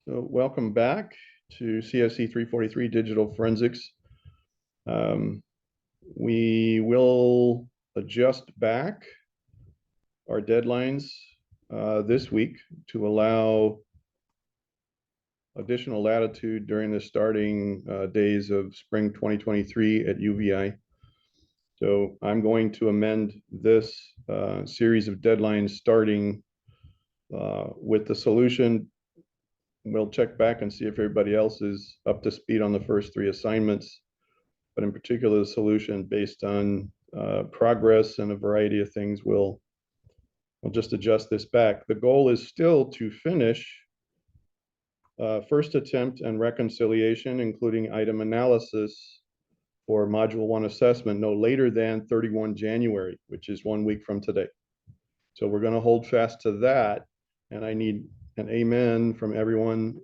So welcome back to CSE 343 Digital Forensics. We will adjust back our deadlines this week to allow additional latitude during the starting days of spring 2023 at UVI. So I'm going to amend this series of deadlines starting with the solution. We'll check back and see if everybody else is up to speed on the first three assignments, but in particular, the solution based on progress and a variety of things. We'll just adjust this back. The goal is still to finish first attempt and reconciliation, including item analysis for Module 1 assessment no later than 31 January, which is 1 week from today. So we're going to hold fast to that, and I need an amen from everyone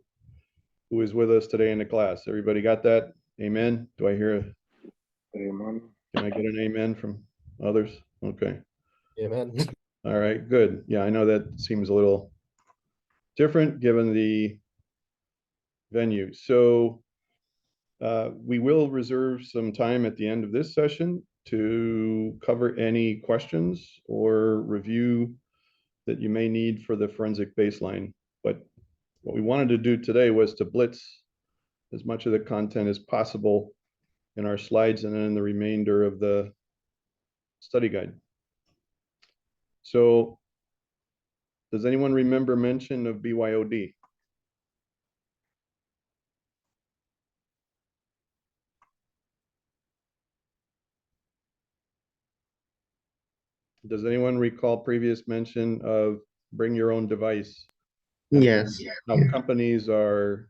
who is with us today in the class. Everybody got that? Amen? Do I hear a amen? Can I get an amen from others? Okay. Amen. All right, good. Yeah, I know that seems a little different given the venue. So we will reserve some time at the end of this session to cover any questions or review that you may need for the forensic baseline. But what we wanted to do today was to blitz as much of the content as possible in our slides and then in the remainder of the study guide. So does anyone remember mention of BYOD? Does anyone recall previous mention of bring your own device? Yes. Now companies are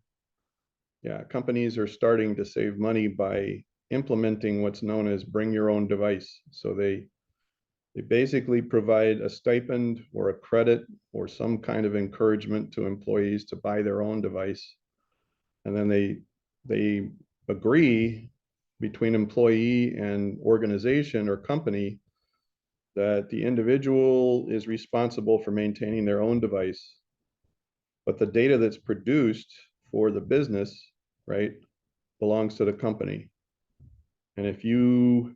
starting to save money by implementing what's known as bring your own device. So they basically provide a stipend or a credit or some kind of encouragement to employees to buy their own device. And then they agree between employee and organization or company that the individual is responsible for maintaining their own device, but the data that's produced for the business, right, belongs to the company. And if you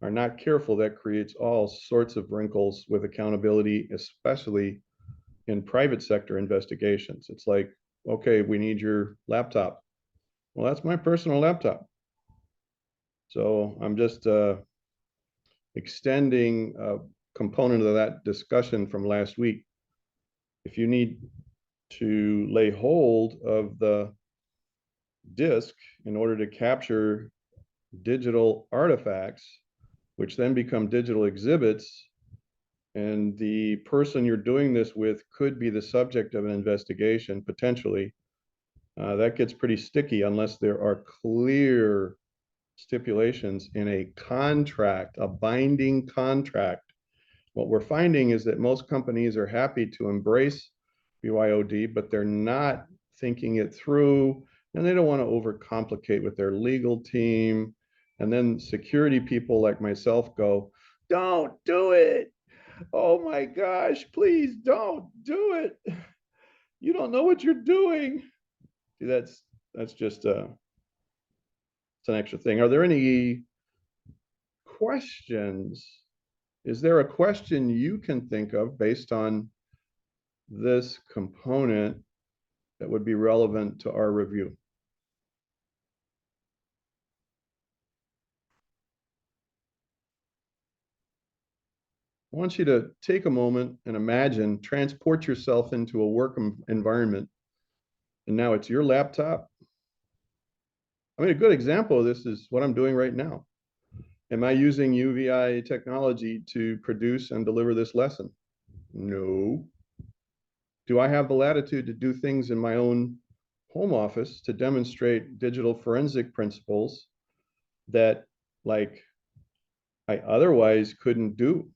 are not careful, that creates all sorts of wrinkles with accountability, especially in private sector investigations. It's like, okay, we need your laptop. Well, that's my personal laptop. So I'm just extending a component of that discussion from last week. If you need to lay hold of the disk in order to capture digital artifacts, which then become digital exhibits, and the person you're doing this with could be the subject of an investigation, potentially, that gets pretty sticky unless there are clear stipulations in a contract, a binding contract. What we're finding is that most companies are happy to embrace BYOD, but they're not thinking it through, and they don't want to overcomplicate with their legal team. And then security people like myself go, don't do it. Oh my gosh, please don't do it. You don't know what you're doing. See, that's just it's an extra thing. Are there any questions? Is there a question you can think of based on this component that would be relevant to our review? I want you to take a moment and imagine, transport yourself into a work environment. And now it's your laptop. I mean, a good example of this is what I'm doing right now. Am I using UVI technology to produce and deliver this lesson? No. Do I have the latitude to do things in my own home office to demonstrate digital forensic principles that, like, I otherwise couldn't do?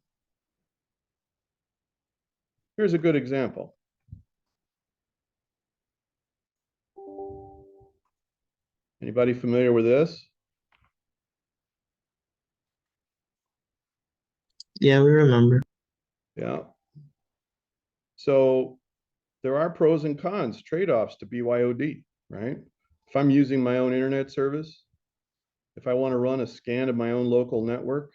Here's a good example. Anybody familiar with this? Yeah, we remember. Yeah. So there are pros and cons, trade-offs to BYOD, right? If I'm using my own internet service, if I want to run a scan of my own local network,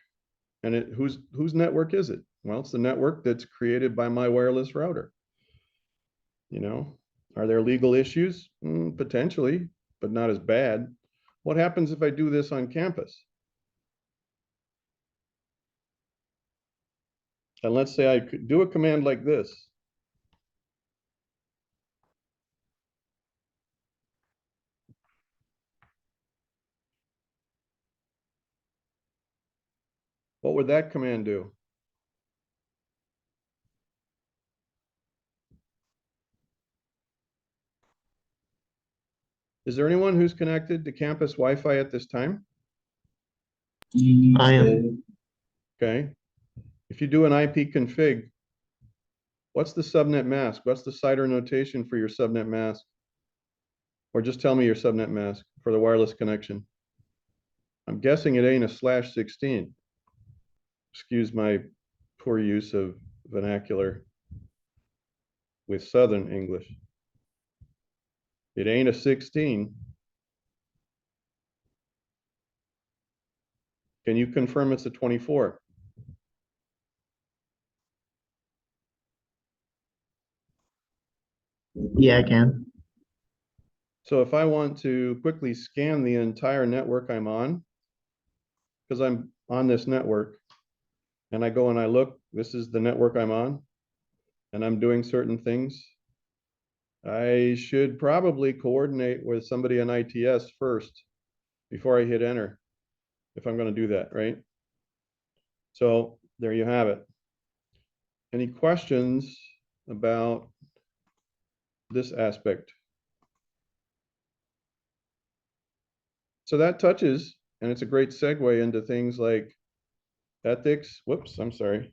and whose network is it? Well, it's the network that's created by my wireless router. You know, are there legal issues? Potentially, but not as bad. What happens if I do this on campus? And let's say I could do a command like this. What would that command do? Is there anyone who's connected to campus Wi-Fi at this time? I am. Okay. If you do an IP config, what's the subnet mask? What's the CIDR notation for your subnet mask? Or just tell me your subnet mask for the wireless connection. I'm guessing it ain't a /16. Excuse my poor use of vernacular with Southern English. It ain't a 16. Can you confirm it's a 24? Yeah, I can. So if I want to quickly scan the entire network I'm on, because I'm on this network, and I go and I look, this is the network I'm on, and I'm doing certain things, I should probably coordinate with somebody in ITS first before I hit enter, if I'm going to do that, right? So there you have it. Any questions about this aspect? So that touches, and it's a great segue into things like ethics. Whoops, I'm sorry.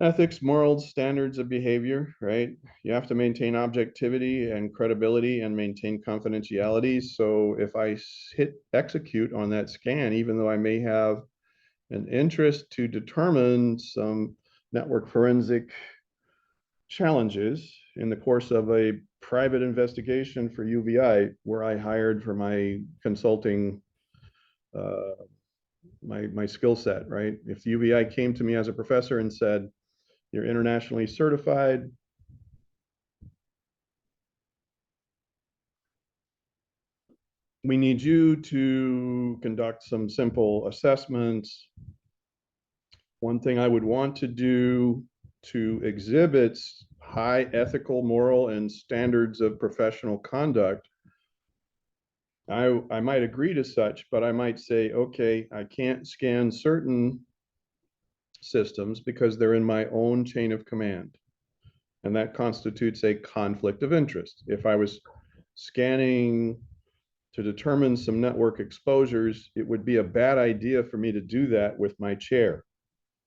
Ethics, morals, standards of behavior, right? You have to maintain objectivity and credibility and maintain confidentiality. So if I hit execute on that scan, even though I may have an interest to determine some network forensic challenges in the course of a private investigation for UVI, where I hired for my consulting, my skill set, right? If UVI came to me as a professor and said, you're internationally certified, we need you to conduct some simple assessments. One thing I would want to do to exhibit high ethical, moral, and standards of professional conduct, I might agree to such, but I might say, okay, I can't scan certain systems because they're in my own chain of command. And that constitutes a conflict of interest. If I was scanning to determine some network exposures, it would be a bad idea for me to do that with my chair,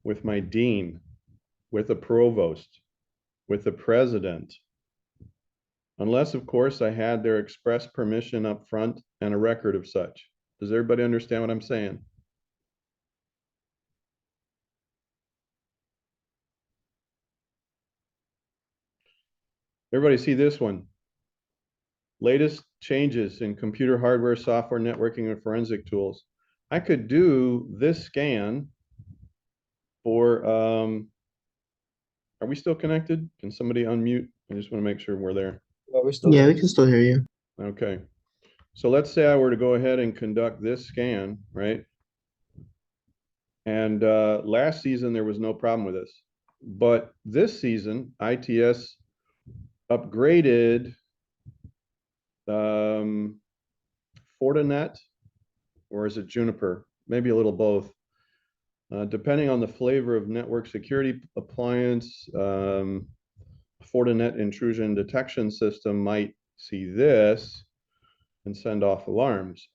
with my dean, with a provost, with the president. Unless, of course, I had their express permission up front and a record of such. Does everybody understand what I'm saying? Everybody see this one? Latest changes in computer hardware, software, networking, and forensic tools. I could do this scan for, are we still connected? Can somebody unmute? I just want to make sure we're there. Yeah, we can still hear you. Okay. So let's say I were to go ahead and conduct this scan, right? And last season, there was no problem with this. But this season, ITS upgraded Fortinet, or is it Juniper? Maybe a little both. Depending on the flavor of network security appliance, Fortinet intrusion detection system might see this and send off alarms.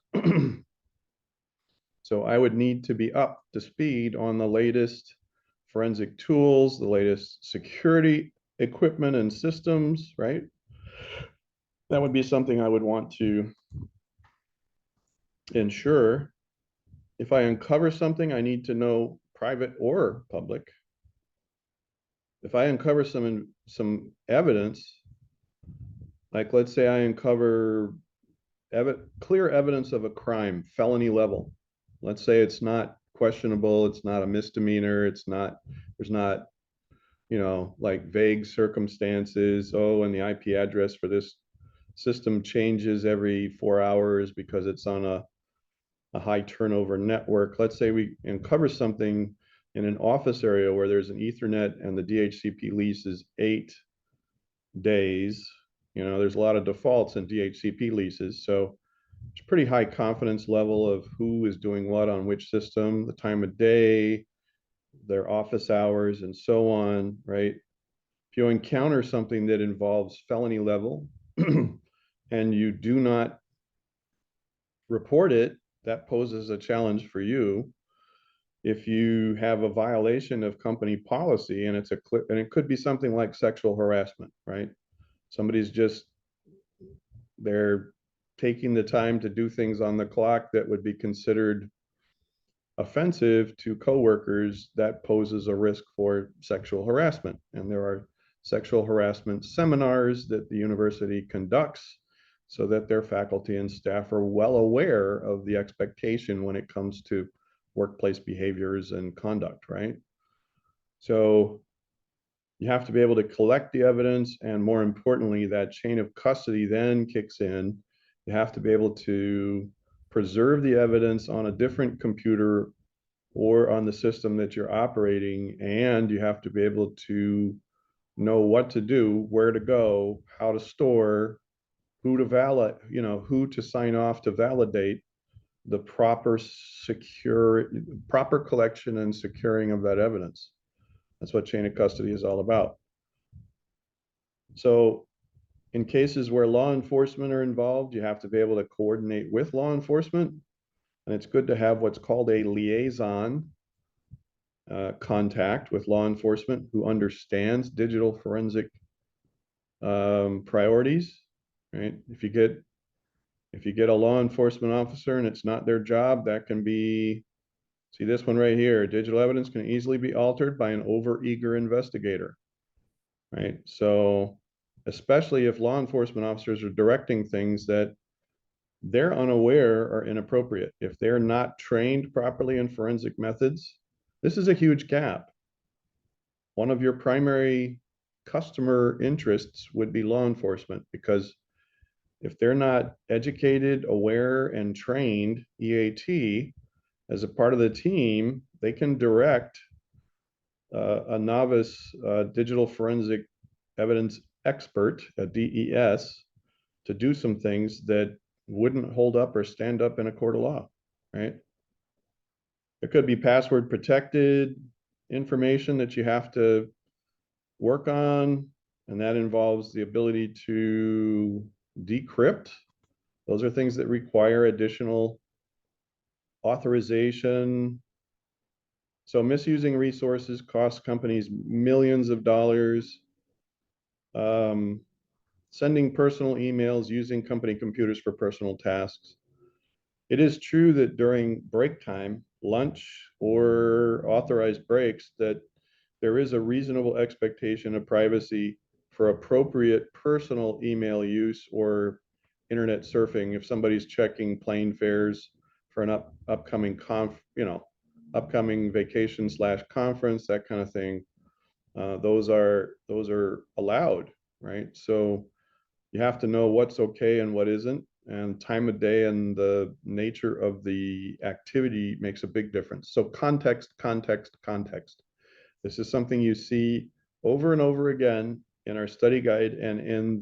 So I would need to be up to speed on the latest forensic tools, the latest security equipment and systems, right? That would be something I would want to ensure. If I uncover something, I need to know, private or public, if I uncover some evidence, like let's say I uncover clear evidence of a crime, felony level. Let's say it's not questionable, it's not a misdemeanor, there's not, like vague circumstances. Oh, and the IP address for this system changes every 4 hours because it's on a high turnover network. Let's say we uncover something in an office area where there's an Ethernet and the DHCP lease is 8 days. There's a lot of defaults in DHCP leases. So it's a pretty high confidence level of who is doing what on which system, the time of day, their office hours, and so on, right? If you encounter something that involves felony level and you do not report it, that poses a challenge for you. If you have a violation of company policy and it could be something like sexual harassment, right? They're taking the time to do things on the clock that would be considered offensive to coworkers, that poses a risk for sexual harassment. And there are sexual harassment seminars that the university conducts so that their faculty and staff are well aware of the expectation when it comes to workplace behaviors and conduct, right? So you have to be able to collect the evidence, and more importantly, that chain of custody then kicks in. You have to be able to preserve the evidence on a different computer or on the system that you're operating, and you have to be able to know what to do, where to go, how to store, who to sign off to validate the proper collection and securing of that evidence. That's what chain of custody is all about. So in cases where law enforcement are involved, you have to be able to coordinate with law enforcement. And it's good to have what's called a liaison contact with law enforcement who understands digital forensic priorities, right? If you get a law enforcement officer and it's not their job, that can be, see this one right here, digital evidence can easily be altered by an overeager investigator, right? So especially if law enforcement officers are directing things that they're unaware are inappropriate. If they're not trained properly in forensic methods, this is a huge gap. One of your primary customer interests would be law enforcement, because if they're not educated, aware, and trained EAT as a part of the team, they can direct a novice digital forensic evidence expert, a DES, to do some things that wouldn't hold up or stand up in a court of law, right? It could be password protected information that you have to work on, and that involves the ability to decrypt. Those are things that require additional authorization. So misusing resources costs companies millions of dollars. Sending personal emails, using company computers for personal tasks. It is true that during break time, lunch or authorized breaks, that there is a reasonable expectation of privacy for appropriate personal email use or internet surfing. If somebody's checking plane fares for an upcoming upcoming vacation / conference, that kind of thing, those are allowed, right? So you have to know what's okay and what isn't, and time of day and the nature of the activity makes a big difference. So context, context, context. This is something you see over and over again in our study guide, and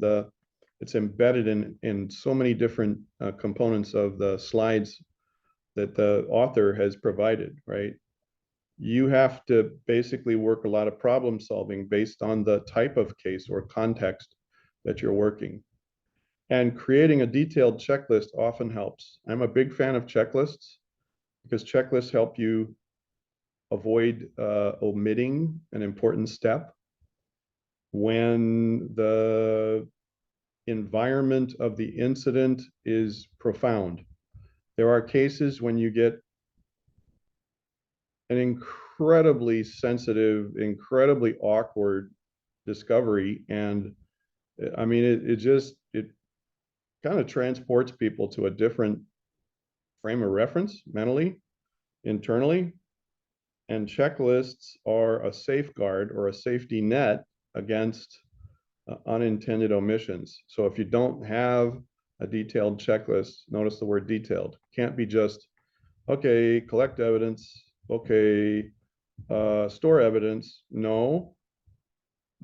it's embedded in so many different components of the slides that the author has provided, right? You have to basically work a lot of problem solving based on the type of case or context that you're working. And creating a detailed checklist often helps. I'm a big fan of checklists because checklists help you avoid omitting an important step when the environment of the incident is profound. There are cases when you get an incredibly sensitive, incredibly awkward discovery. And I mean, it kind of transports people to a different frame of reference mentally, internally. And checklists are a safeguard or a safety net against unintended omissions. So if you don't have a detailed checklist, notice the word detailed, can't be just, okay, collect evidence, okay, store evidence. No,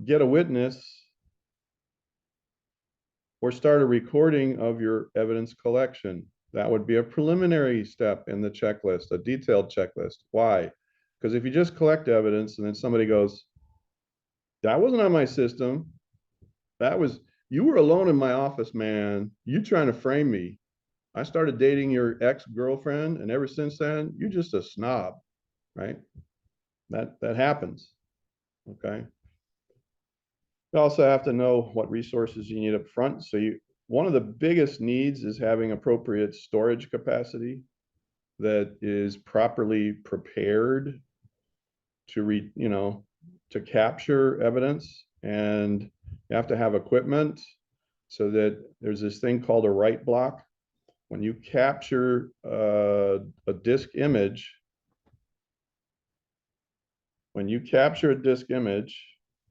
get a witness or start a recording of your evidence collection. That would be a preliminary step in the checklist, a detailed checklist. Why? Because if you just collect evidence and then somebody goes, that wasn't on my system, that was, you were alone in my office, man, you trying to frame me. I started dating your ex-girlfriend, and ever since then, you're just a snob, right? That happens, okay? You also have to know what resources you need up front. So one of the biggest needs is having appropriate storage capacity that is properly prepared to capture evidence. And you have to have equipment so that there's this thing called a write block. When you capture a disk image,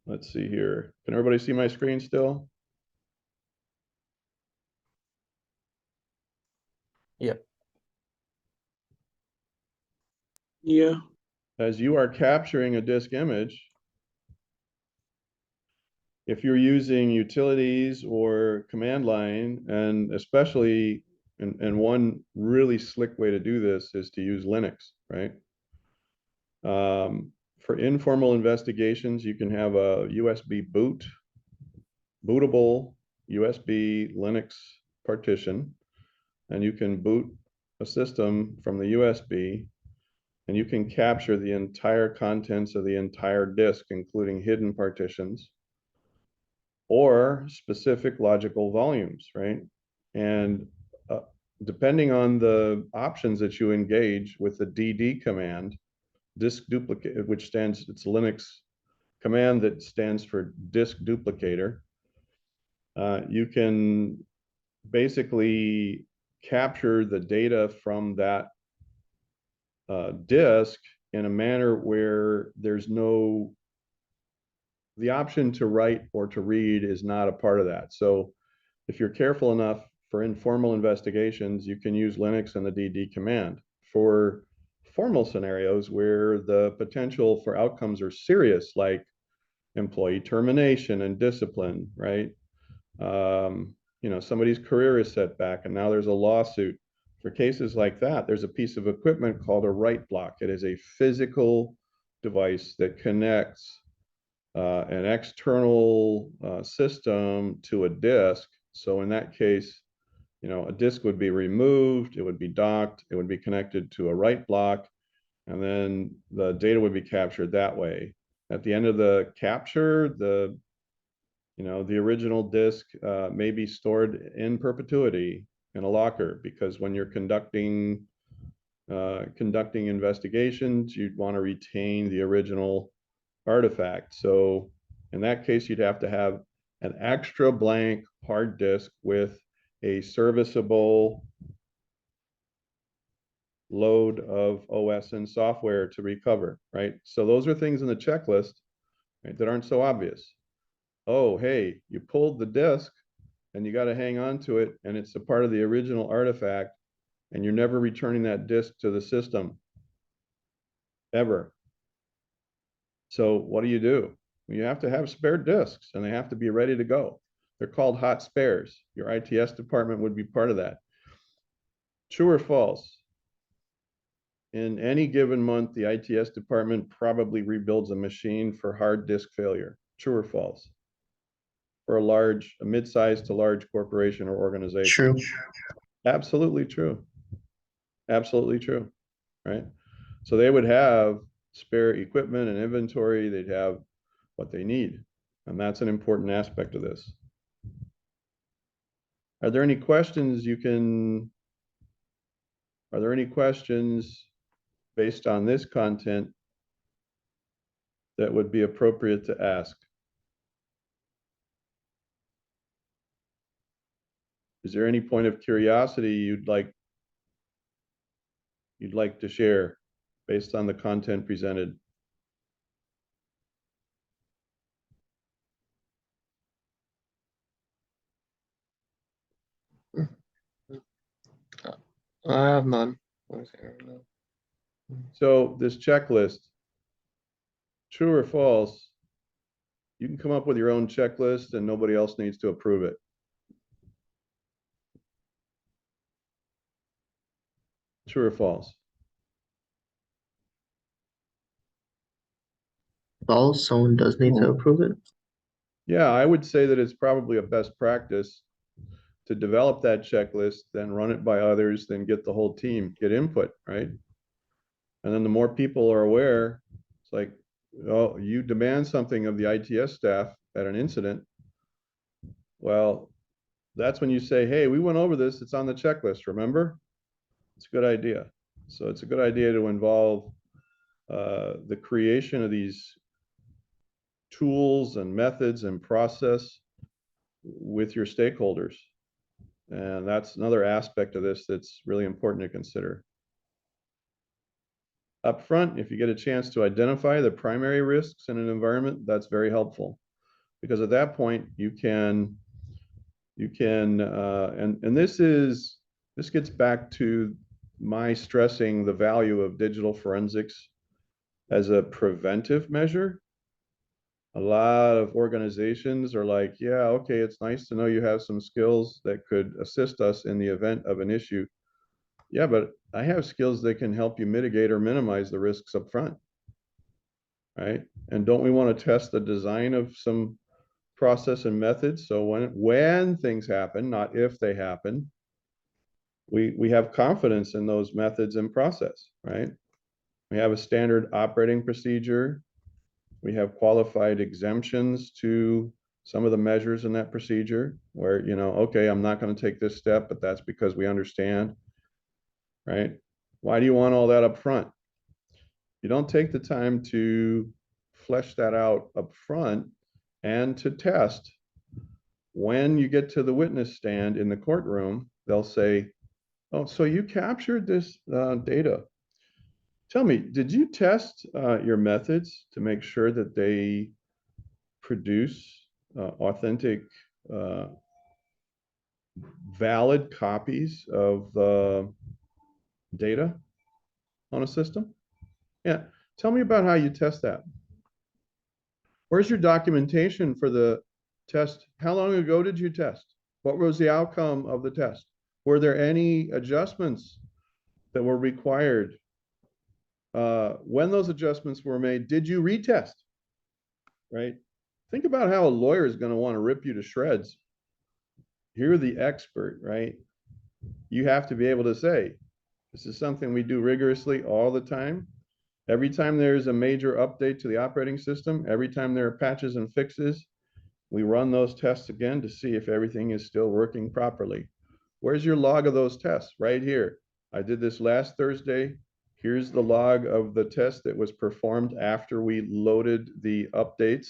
let's see here. Can everybody see my screen still? Yep. Yeah. As you are capturing a disk image, if you're using utilities or command line, and especially, and one really slick way to do this is to use Linux, right? For informal investigations, you can have a USB bootable USB Linux partition, and you can boot a system from the USB, and you can capture the entire contents of the entire disk, including hidden partitions or specific logical volumes, right? And depending on the options that you engage with the DD command, disk duplicate, it's Linux command that stands for disk duplicator, you can basically capture the data from that disk in a manner where the option to write or to read is not a part of that. So if you're careful enough for informal investigations, you can use Linux and the DD command. For formal scenarios where the potential for outcomes are serious, like employee termination and discipline, right? Somebody's career is set back and now there's a lawsuit. For cases like that, there's a piece of equipment called a write block. It is a physical device that connects an external system to a disk. So in that case, a disk would be removed, it would be docked, it would be connected to a write block, and then the data would be captured that way. At the end of the capture, the original disk may be stored in perpetuity in a locker, because when you're conducting investigations, you'd want to retain the original artifact. So in that case, you'd have to have an extra blank hard disk with a serviceable load of OS and software to recover, right? So those are things in the checklist, right, that aren't so obvious. Oh, hey, you pulled the disk and you got to hang on to it, and it's a part of the original artifact, and you're never returning that disk to the system, ever. So what do? You have to have spare disks, and they have to be ready to go. They're called hot spares. Your ITS department would be part of that. True or false? In any given month, the ITS department probably rebuilds a machine for hard disk failure. True or false? For a mid-sized to large corporation or organization. True. Absolutely true. Absolutely true, right? So they would have spare equipment and inventory. They'd have what they need. And that's an important aspect of this. Are there any questions based on this content that would be appropriate to ask? Is there any point of curiosity you'd like to share based on the content presented? I have none. So this checklist, true or false, you can come up with your own checklist and nobody else needs to approve it. True or false? False, someone does need to approve it. Yeah, I would say that it's probably a best practice to develop that checklist, then run it by others, then get the whole team, get input, right? And then the more people are aware, it's like, oh, you demand something of the ITS staff at an incident. Well, that's when you say, hey, we went over this, it's on the checklist, remember? It's a good idea. So it's a good idea to involve the creation of these tools and methods and process with your stakeholders. And that's another aspect of this that's really important to consider. Up front, if you get a chance to identify the primary risks in an environment, that's very helpful. Because at that point, and this gets back to my stressing the value of digital forensics as a preventive measure. A lot of organizations are like, yeah, okay, it's nice to know you have some skills that could assist us in the event of an issue. Yeah, but I have skills that can help you mitigate or minimize the risks up front, right? And don't we want to test the design of some process and methods? So when things happen, not if they happen, we have confidence in those methods and process, right? We have a standard operating procedure. We have qualified exemptions to some of the measures in that procedure where, you know, okay, I'm not going to take this step, but that's because we understand, right? Why do you want all that up front? You don't take the time to flesh that out up front and to test. When you get to the witness stand in the courtroom, they'll say, oh, so you captured this data. Tell me, did you test your methods to make sure that they produce authentic, valid copies of data on a system? Yeah, tell me about how you test that. Where's your documentation for the test? How long ago did you test? What was the outcome of the test? Were there any adjustments that were required? When those adjustments were made, did you retest? Right? Think about how a lawyer is going to want to rip you to shreds. You're the expert, right? You have to be able to say, this is something we do rigorously all the time. Every time there's a major update to the operating system, every time there are patches and fixes, we run those tests again to see if everything is still working properly. Where's your log of those tests? Right here. I did this last Thursday. Here's the log of the test that was performed after we loaded the updates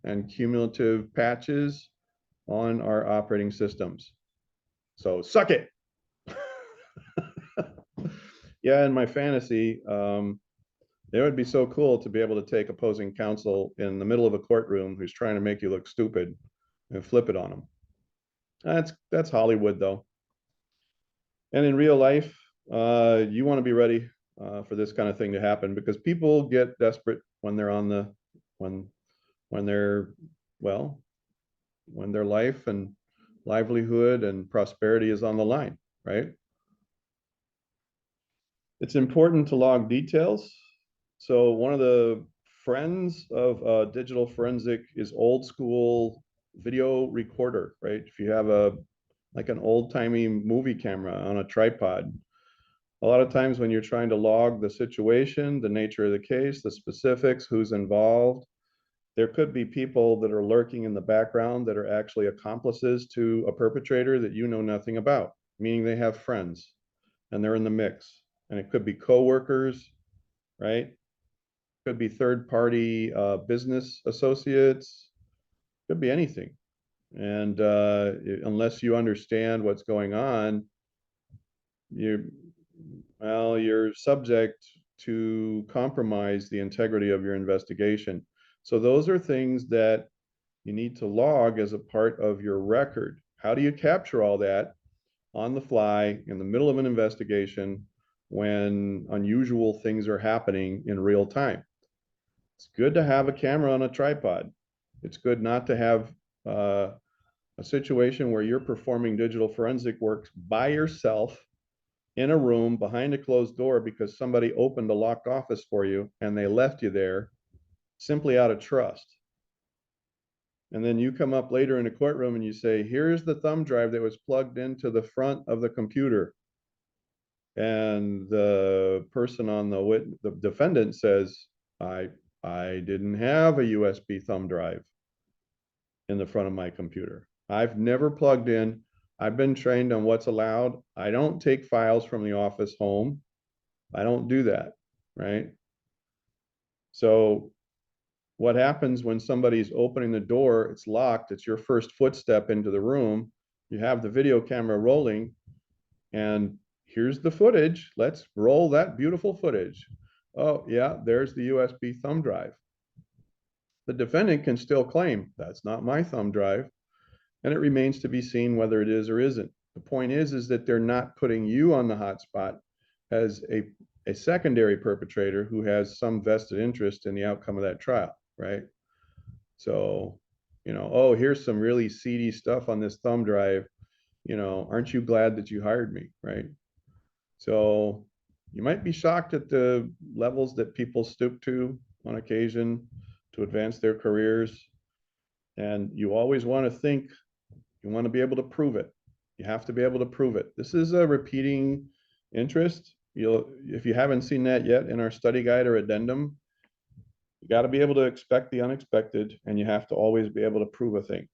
and cumulative patches on our operating systems. So suck it. Yeah, in my fantasy, it would be so cool to be able to take opposing counsel in the middle of a courtroom who's trying to make you look stupid and flip it on them. That's Hollywood though. And in real life, you want to be ready for this kind of thing to happen because people get desperate when they're on the when their life and livelihood and prosperity is on the line, right? It's important to log details. So one of the friends of digital forensic is old school video recorder, right? If you have like an old timey movie camera on a tripod, a lot of times when you're trying to log the situation, the nature of the case, the specifics, who's involved, there could be people that are lurking in the background that are actually accomplices to a perpetrator that you know nothing about, meaning they have friends and they're in the mix. And it could be coworkers, right? could be third-party business associates, could be anything. And unless you understand what's going on, you're subject to compromise the integrity of your investigation. So those are things that you need to log as a part of your record. How do you capture all that on the fly in the middle of an investigation when unusual things are happening in real time? It's good to have a camera on a tripod. It's good not to have a situation where you're performing digital forensic work by yourself in a room behind a closed door because somebody opened a locked office for you and they left you there simply out of trust. And then you come up later in a courtroom and you say, here's the thumb drive that was plugged into the front of the computer. And the person on the defendant says, I didn't have a USB thumb drive in the front of my computer. I've never plugged in. I've been trained on what's allowed. I don't take files from the office home. I don't do that, right? So what happens when somebody's opening the door, it's locked, it's your first footstep into the room, you have the video camera rolling, and here's the footage. Let's roll that beautiful footage. Oh, yeah, there's the USB thumb drive. The defendant can still claim, that's not my thumb drive, and it remains to be seen whether it is or isn't. The point is that they're not putting you on the hot spot as a secondary perpetrator who has some vested interest in the outcome of that trial, right? So, oh, here's some really seedy stuff on this thumb drive. Aren't you glad that you hired me, right? So you might be shocked at the levels that people stoop to on occasion to advance their careers. And you always want to think, you want to be able to prove it. You have to be able to prove it. This is a repeating interest. If you haven't seen that yet in our study guide or addendum, you got to be able to expect the unexpected, and you have to always be able to prove a thing.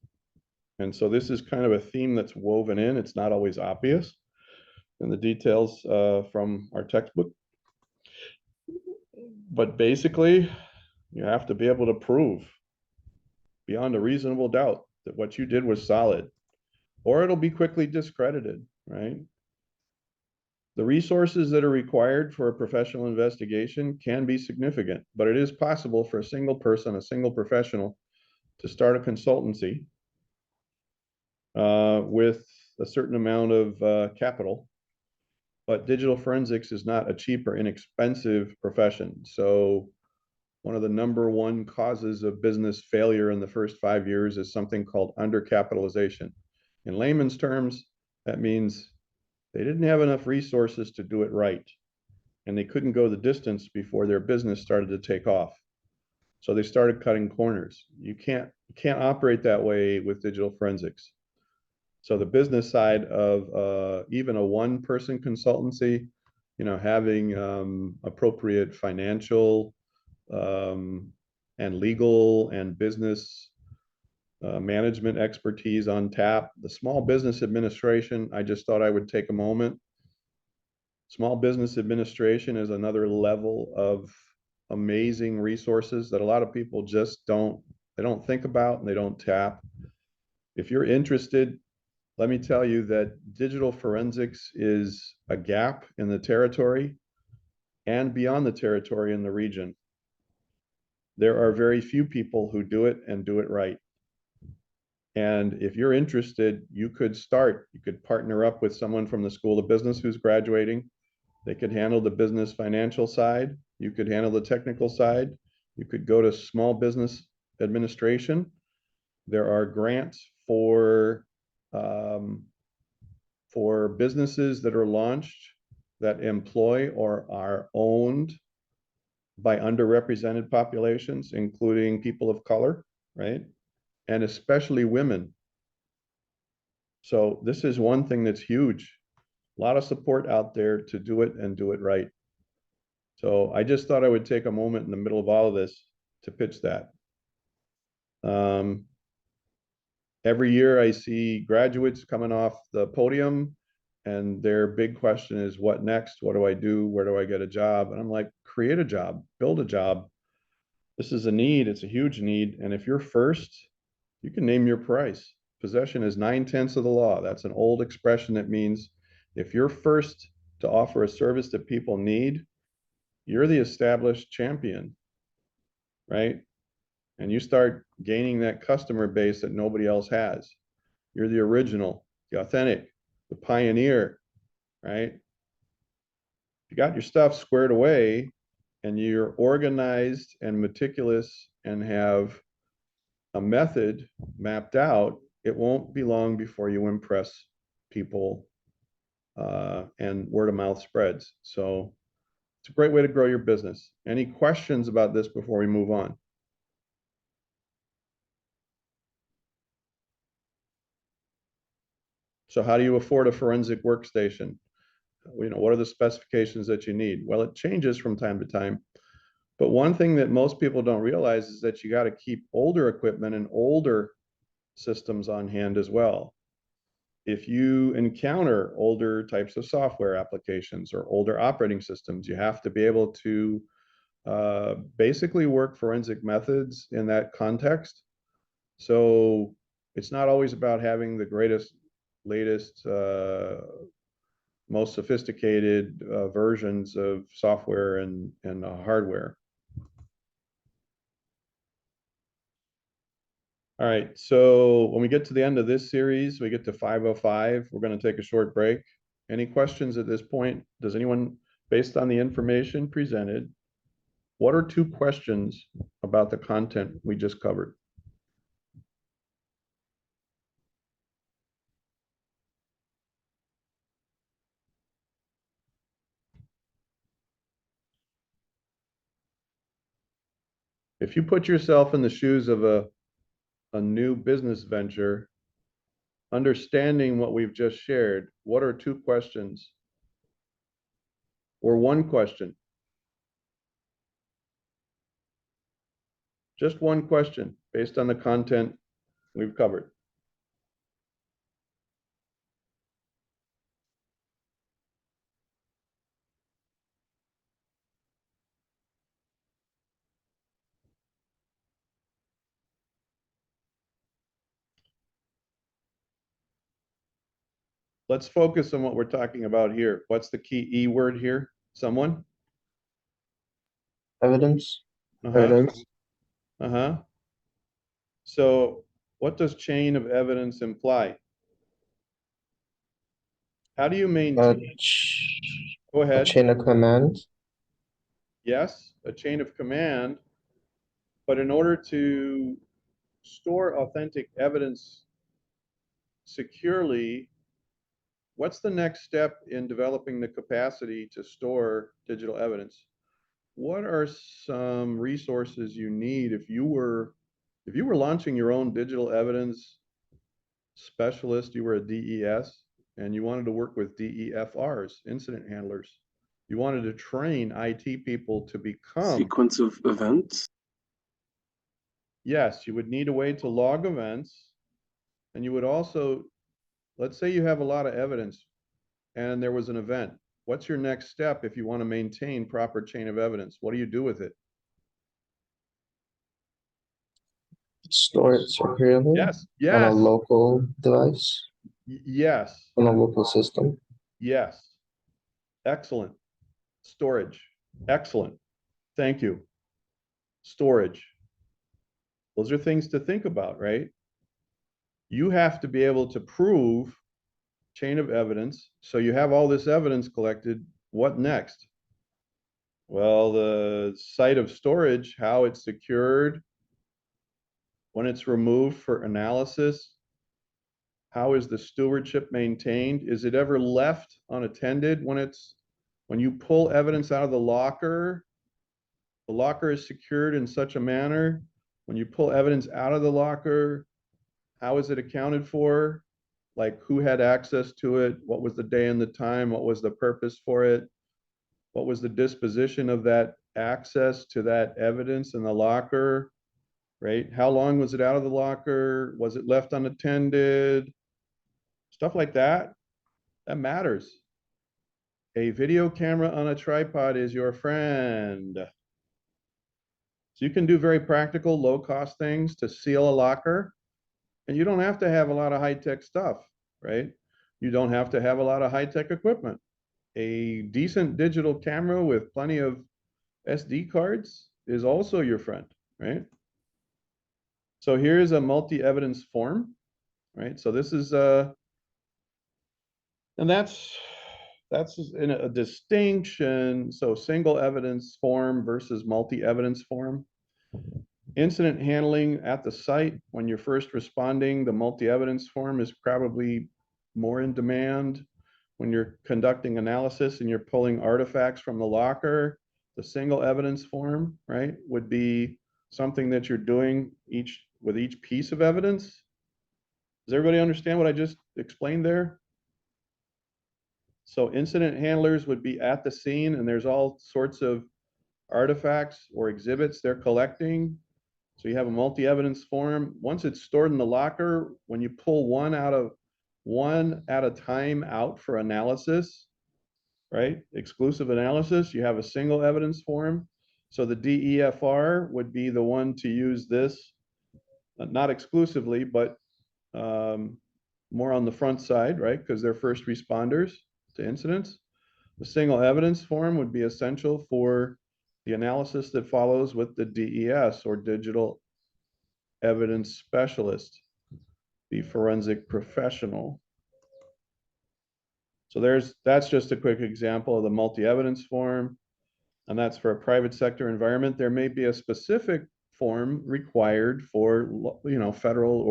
And so this is kind of a theme that's woven in. It's not always obvious in the details from our textbook. But basically, you have to be able to prove beyond a reasonable doubt that what you did was solid, or it'll be quickly discredited, right? The resources that are required for a professional investigation can be significant, but it is possible for a single person, a single professional, to start a consultancy with a certain amount of capital. But digital forensics is not a cheap or inexpensive profession. So one of the #1 causes of business failure in the first 5 years is something called undercapitalization. In layman's terms, that means they didn't have enough resources to do it right, and they couldn't go the distance before their business started to take off. So they started cutting corners. You can't operate that way with digital forensics. So the business side of even a one-person consultancy, having appropriate financial and legal and business management expertise on tap. The small business administration, I just thought I would take a moment. Small business administration is another level of amazing resources that a lot of people just don't think about and they don't tap. If you're interested, let me tell you that digital forensics is a gap in the territory and beyond the territory in the region. There are very few people who do it and do it right. And if you're interested, you could partner up with someone from the School of Business who's graduating. They could handle the business financial side. You could handle the technical side. You could go to small business administration. There are grants for businesses that are launched that employ or are owned by underrepresented populations, including people of color, right? And especially women. So this is one thing that's huge. A lot of support out there to do it and do it right. So I just thought I would take a moment in the middle of all of this to pitch that. Every year I see graduates coming off the podium and their big question is, what next? What do I do? Where do I get a job? And I'm like, create a job, build a job. This is a need, it's a huge need, and if you're first, you can name your price. Possession is 9/10 of the law. That's an old expression that means if you're first to offer a service that people need, you're the established champion, right? And you start gaining that customer base that nobody else has. You're the original, the authentic, the pioneer, right? You got your stuff squared away and you're organized and meticulous and have a method mapped out, it won't be long before you impress people and word of mouth spreads. So it's a great way to grow your business. Any questions about this before we move on? So how do you afford a forensic workstation? What are the specifications that you need? Well, it changes from time to time. But one thing that most people don't realize is that you got to keep older equipment and older systems on hand as well. If you encounter older types of software applications or older operating systems, you have to be able to basically work forensic methods in that context. So it's not always about having the greatest, latest, most sophisticated versions of software and hardware. All right, so when we get to the end of this series, we get to 505. We're going to take a short break. Any questions at this point? Does anyone, based on the information presented, what are 2 questions about the content we just covered? If you put yourself in the shoes of a new business venture, understanding what we've just shared, what are 2 questions or 1 question? Just 1 question based on the content we've covered. Let's focus on what we're talking about here. What's the key E word here? Someone? Evidence. Uh-huh. Evidence. Uh-huh. So what does chain of evidence imply? How do you A, maintain? Go a ahead. chain of command. Yes, a chain of command. But in order to store authentic evidence securely, what's the next step in developing the capacity to store digital evidence? What are some resources you need if you were launching your own digital evidence specialist, you were a DES, and you wanted to work with DEFRs, incident handlers. You wanted to train IT people to become. Sequence of events. Yes, you would need a way to log events. And you would also, let's say you have a lot of evidence and there was an event. What's your next step if you want to maintain proper chain of evidence? What do you do with it? Store it securely. Yes, On a yes, local device. yes, On a local system. yes. Excellent. Storage. Excellent. Thank you. Storage. Those are things to think about, right? You have to be able to prove chain of evidence. So you have all this evidence collected. What next? Well, the site of storage, how it's secured, when it's removed for analysis, how is the stewardship maintained? Is it ever left unattended when you pull evidence out of the locker is secured in such a manner. When you pull evidence out of the locker, how is it accounted for? Like who had access to it? What was the day and the time? What was the purpose for it? What was the disposition of that access to that evidence in the locker, right? How long was it out of the locker? Was it left unattended? Stuff like that, that matters. A video camera on a tripod is your friend. So you can do very practical, low-cost things to seal a locker, and you don't have to have a lot of high-tech stuff, right? You don't have to have a lot of high-tech equipment. A decent digital camera with plenty of SD cards is also your friend, right? So here's a multi-evidence form, right? So this is and that's in a distinction. So single evidence form versus multi-evidence form. Incident handling at the site when you're first responding, the multi-evidence form is probably more in demand. When you're conducting analysis and you're pulling artifacts from the locker, the single evidence form, right, would be something that you're doing with each piece of evidence. Does everybody understand what I just explained there? So incident handlers would be at the scene and there's all sorts of artifacts or exhibits they're collecting. So you have a multi-evidence form. Once it's stored in the locker, when you pull one at a time out for analysis, right? Exclusive analysis, you have a single evidence form. So the DEFR would be the one to use this, not exclusively, but more on the front side, right? Because they're first responders to incidents. The single evidence form would be essential for the analysis that follows with the DES, or digital evidence specialist, the forensic professional. So that's just a quick example of the multi-evidence form, and that's for a private sector environment. There may be a specific form required for, you know, federal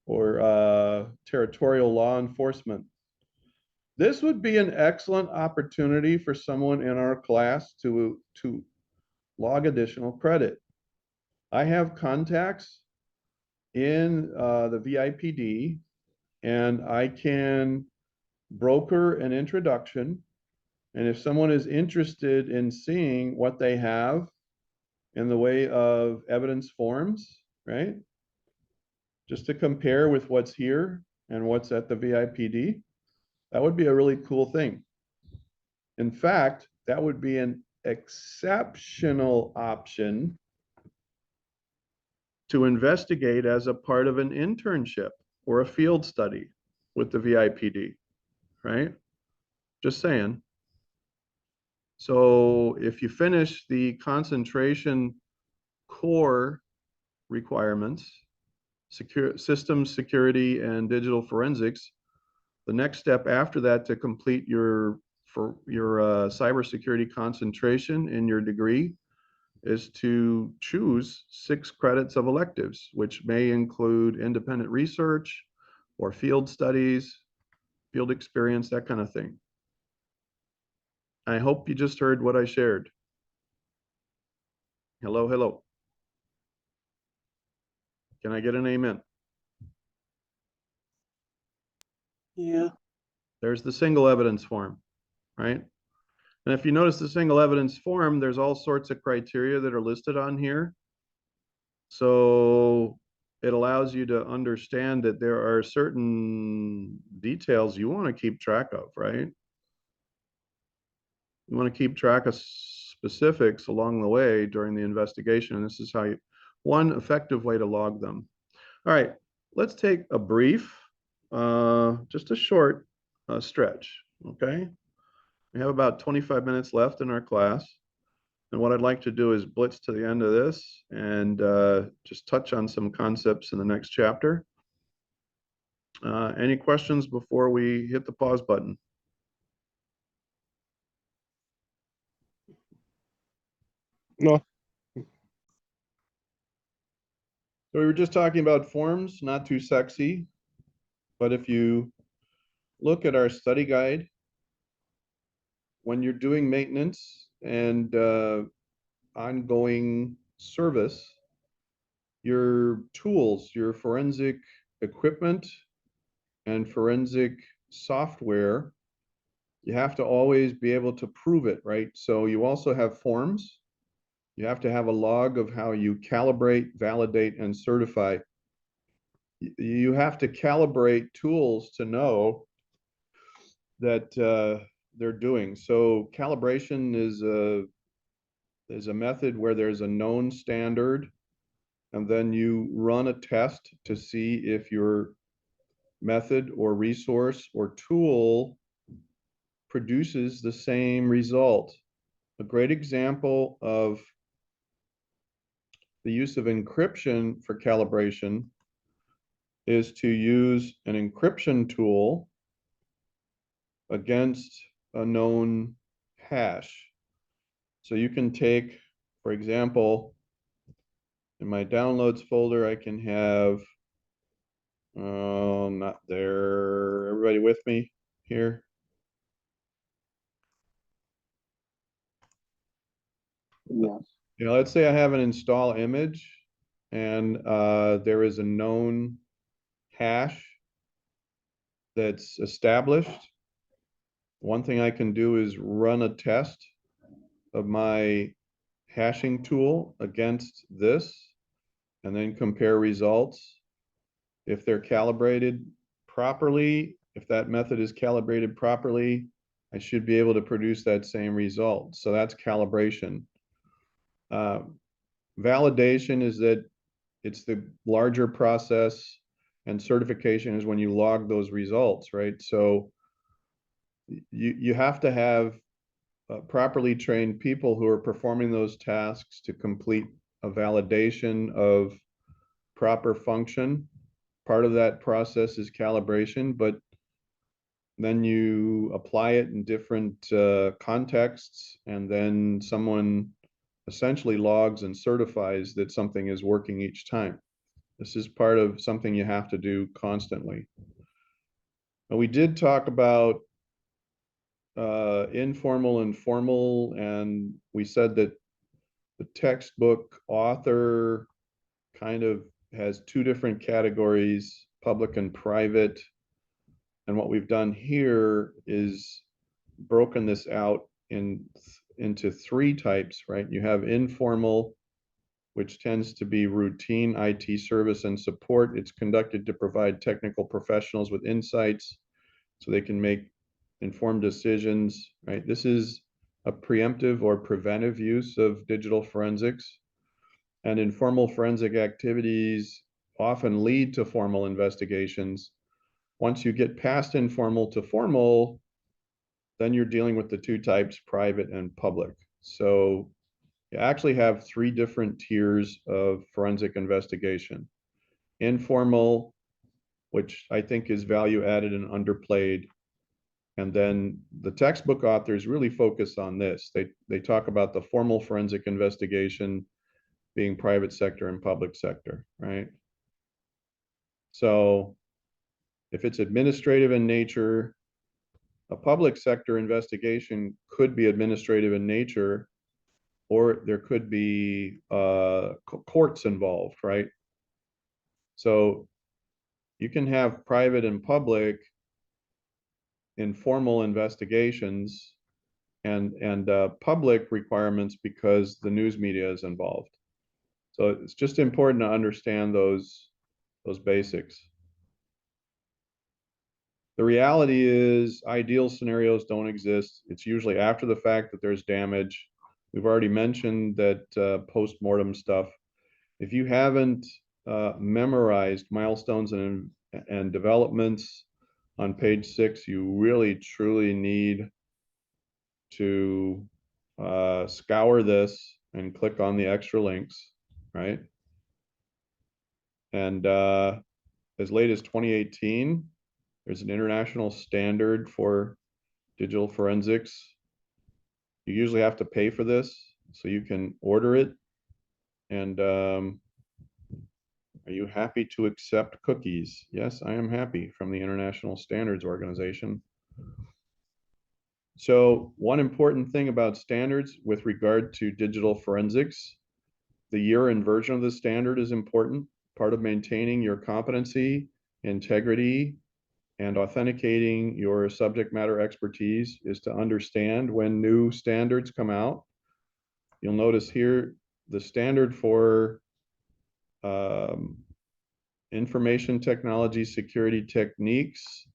or territorial law enforcement. This would be an excellent opportunity for someone in our class to log additional credit. I have contacts in the VIPD, and I can broker an introduction. And if someone is interested in seeing what they have in the way of evidence forms, right? Just to compare with what's here and what's at the VIPD, that would be a really cool thing. In fact, that would be an exceptional option to investigate as a part of an internship or a field study with the VIPD, right? Just saying. So if you finish the concentration core requirements, systems security and digital forensics, the next step after that to complete your cybersecurity concentration in your degree is to choose 6 credits of electives, which may include independent research or field studies, field experience, that kind of thing. I hope you just heard what I shared. Hello, hello. Can I get an amen? Yeah. There's the single evidence form, right? And if you notice the single evidence form, there's all sorts of criteria that are listed on here. So it allows you to understand that there are certain details you want to keep track of, right? You want to keep track of specifics along the way during the investigation. And this is how one effective way to log them. All right, let's take a brief, just a short stretch, okay? We have about 25 minutes left in our class. And what I'd like to do is blitz to the end of this and just touch on some concepts in the next chapter. Any questions before we hit the pause button? No. So we were just talking about forms, not too sexy, but if you look at our study guide, when you're doing maintenance and ongoing service, your tools, your forensic equipment and forensic software, you have to always be able to prove it, right? So you also have forms. You have to have a log of how you calibrate, validate, and certify. You have to calibrate tools to know that they're doing. So calibration is is a method where there's a known standard, and then you run a test to see if your method or resource or tool produces the same result. A great example of the use of encryption for calibration is to use an encryption tool against a known hash. So you can take, for example, in my downloads folder, I can have, not there, everybody with me here? Yes. You know, let's say I have an install image and there is a known hash that's established. One thing I can do is run a test of my hashing tool against this and then compare results. If they're calibrated properly, if that method is calibrated properly, I should be able to produce that same result. So that's calibration. Validation is that it's the larger process, and certification is when you log those results, right? So you have to have properly trained people who are performing those tasks to complete a validation of proper function. Part of that process is calibration, but then you apply it in different contexts, and then someone essentially logs and certifies that something is working each time. This is part of something you have to do constantly. And we did talk about informal and formal, and we said that the textbook author kind of has two different categories, public and private. And what we've done here is broken this out into three types, right? You have informal, which tends to be routine IT service and support. It's conducted to provide technical professionals with insights so they can make informed decisions, right? This is a preemptive or preventive use of digital forensics. And informal forensic activities often lead to formal investigations. Once you get past informal to formal, then you're dealing with the two types, private and public. So you actually have three different tiers of forensic investigation. Informal, which I think is value added and underplayed. And then the textbook authors really focus on this. They talk about the formal forensic investigation being private sector and public sector, right? So if it's administrative in nature, a public sector investigation could be administrative in nature, or there could be courts involved, right? So you can have private and public informal investigations and public requirements because the news media is involved. So it's just important to understand those basics. The reality is ideal scenarios don't exist. It's usually after the fact that there's damage. We've already mentioned that post-mortem stuff. If you haven't memorized milestones and developments on page 6, you really truly need to scour this and click on the extra links, right? And as late as 2018, there's an international standard for digital forensics. You usually have to pay for this, so you can order it. And are you happy to accept cookies? Yes, I am happy, from the International Standards Organization. So one important thing about standards with regard to digital forensics, the year and version of the standard is important. Part of maintaining your competency, integrity, and authenticating your subject matter expertise is to understand when new standards come out. You'll notice here the standard for information technology security techniques,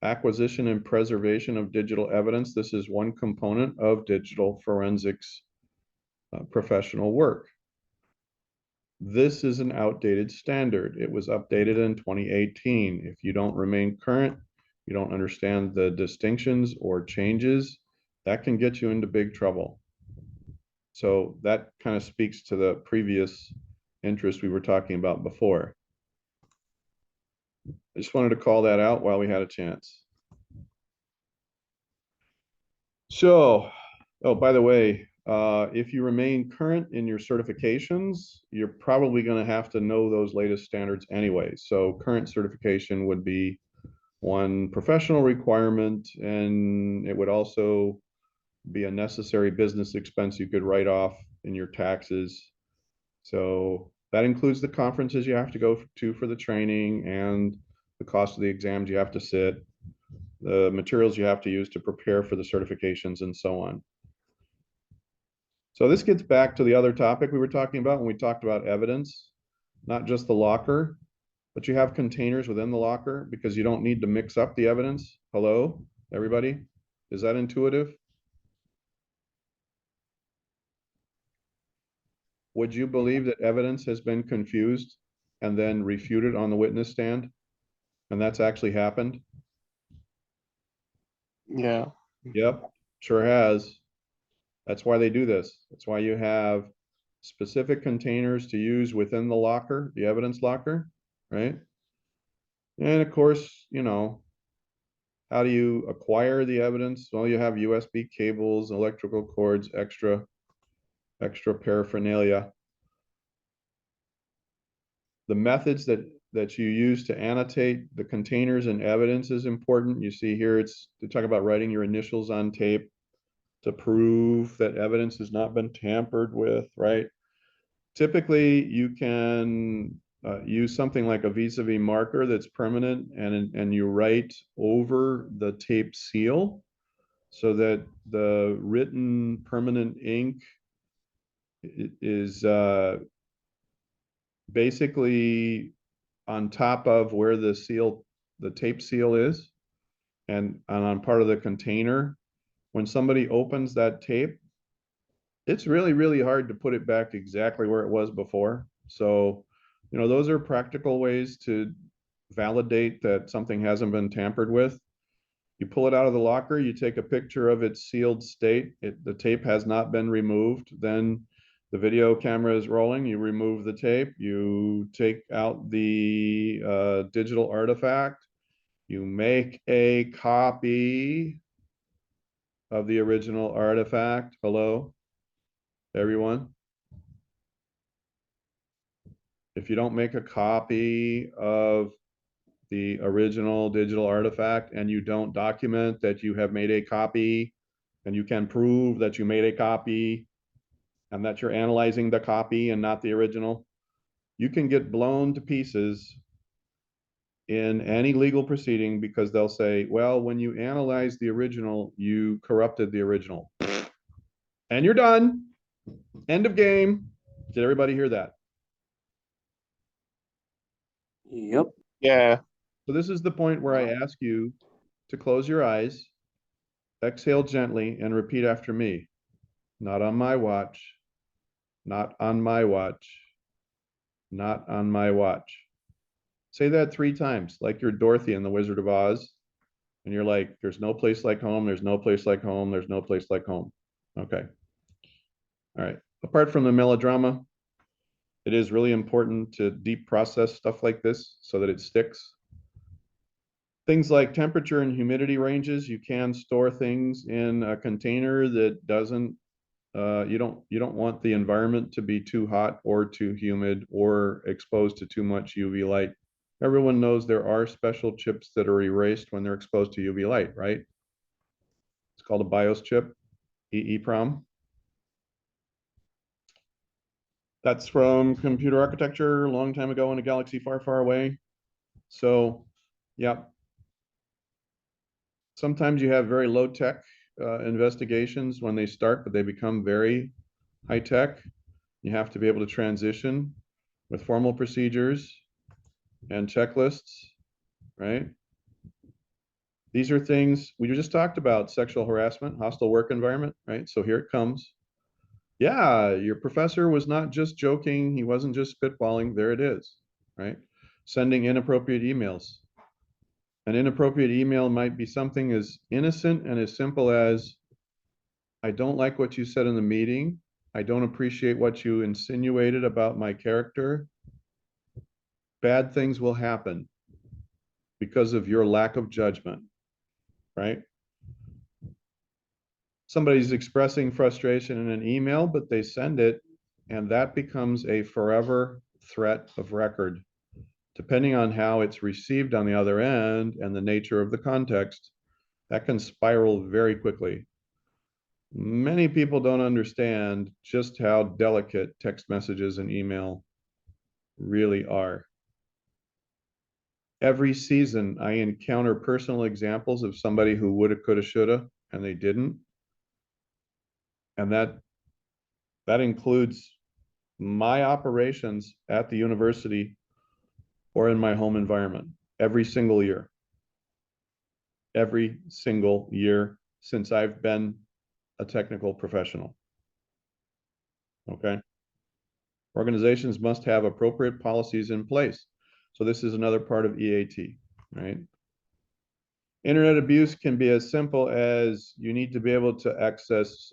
acquisition and preservation of digital evidence. This is one component of digital forensics professional work. This is an outdated standard. It was updated in 2018. If you don't remain current, you don't understand the distinctions or changes, that can get you into big trouble. So that kind of speaks to the previous interest we were talking about before. I just wanted to call that out while we had a chance. So, oh, by the way, if you remain current in your certifications, you're probably going to have to know those latest standards anyway. So current certification would be one professional requirement, and it would also be a necessary business expense you could write off in your taxes. So that includes the conferences you have to go to for the training and the cost of the exams you have to sit, the materials you have to use to prepare for the certifications, and so on. So this gets back to the other topic we were talking about when we talked about evidence, not just the locker, but you have containers within the locker because you don't need to mix up the evidence. Hello, everybody? Is that intuitive? Would you believe that evidence has been confused and then refuted on the witness stand? And that's actually happened? Yeah. Yep, sure has. That's why they do this. That's why you have specific containers to use within the locker, the evidence locker, right? And of course, you know, how do you acquire the evidence? Well, you have USB cables, electrical cords, extra paraphernalia. The methods that you use to annotate the containers and evidence is important. You see here, it's to talk about writing your initials on tape to prove that evidence has not been tampered with, right? Typically, you can use something like a vis-a-vis marker that's permanent, and you write over the tape seal so that the written permanent ink is basically on top of where the tape seal is, and on part of the container. When somebody opens that tape, it's really, really hard to put it back exactly where it was before. So, you know, those are practical ways to validate that something hasn't been tampered with. You pull it out of the locker, you take a picture of its sealed state, the tape has not been removed, then the video camera is rolling, you remove the tape, you take out the digital artifact, you make a copy of the original artifact. Hello, everyone? If you don't make a copy of the original digital artifact and you don't document that you have made a copy, and you can prove that you made a copy and that you're analyzing the copy and not the original, you can get blown to pieces in any legal proceeding because they'll say, well, when you analyze the original, you corrupted the original. And you're done. End of game. Did everybody hear that? Yep. Yeah. So this is the point where I ask you to close your eyes, exhale gently, and repeat after me. Not on my watch. Not on my watch. Not on my watch. Say that 3 times, like you're Dorothy in The Wizard of Oz. And you're like, there's no place like home. There's no place like home. There's no place like home. Okay. All right. Apart from the melodrama, it is really important to deep process stuff like this so that it sticks. Things like temperature and humidity ranges, you can store things in a container that doesn't, you don't want the environment to be too hot or too humid or exposed to too much UV light. Everyone knows there are special chips that are erased when they're exposed to UV light, right? It's called a BIOS chip, EEPROM. That's from computer architecture a long time ago in a galaxy far, far away. So, yeah. Sometimes you have very low tech investigations when they start, but they become very high tech. You have to be able to transition with formal procedures and checklists, right? These are things we just talked about: sexual harassment, hostile work environment, right? So here it comes. Yeah, your professor was not just joking. He wasn't just spitballing. There it is, right? Sending inappropriate emails. An inappropriate email might be something as innocent and as simple as, I don't like what you said in the meeting. I don't appreciate what you insinuated about my character. Bad things will happen because of your lack of judgment, right? Somebody's expressing frustration in an email, but they send it, and that becomes a forever threat of record. Depending on how it's received on the other end and the nature of the context, that can spiral very quickly. Many people don't understand just how delicate text messages and email really are. Every season, I encounter personal examples of somebody who woulda, coulda, shoulda, and they didn't. And that includes my operations at the university or in my home environment every single year. Every single year since I've been a technical professional. Okay. Organizations must have appropriate policies in place. So this is another part of EAT, right? Internet abuse can be as simple as you need to be able to access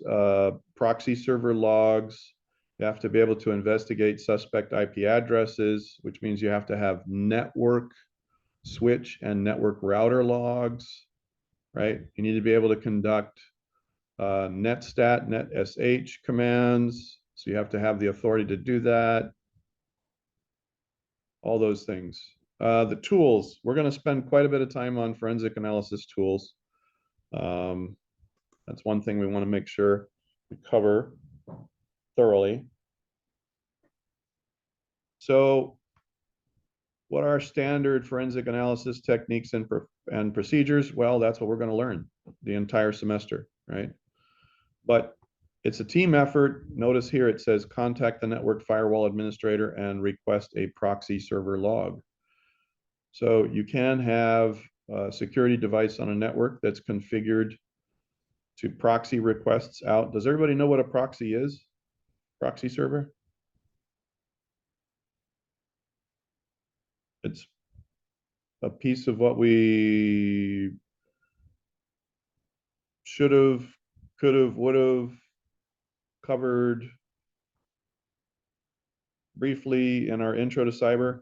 proxy server logs. You have to be able to investigate suspect IP addresses, which means you have to have network switch and network router logs, right? You need to be able to conduct netstat, netsh commands. So you have to have the authority to do that. All those things. The tools, we're going to spend quite a bit of time on forensic analysis tools. That's one thing we want to make sure we cover thoroughly. So what are standard forensic analysis techniques and procedures? Well, that's what we're going to learn the entire semester, right? But it's a team effort. Notice here it says contact the network firewall administrator and request a proxy server log. So you can have a security device on a network that's configured to proxy requests out. Does everybody know what a proxy is? Proxy server? It's a piece of what we should have, could have, would have covered briefly in our intro to cyber.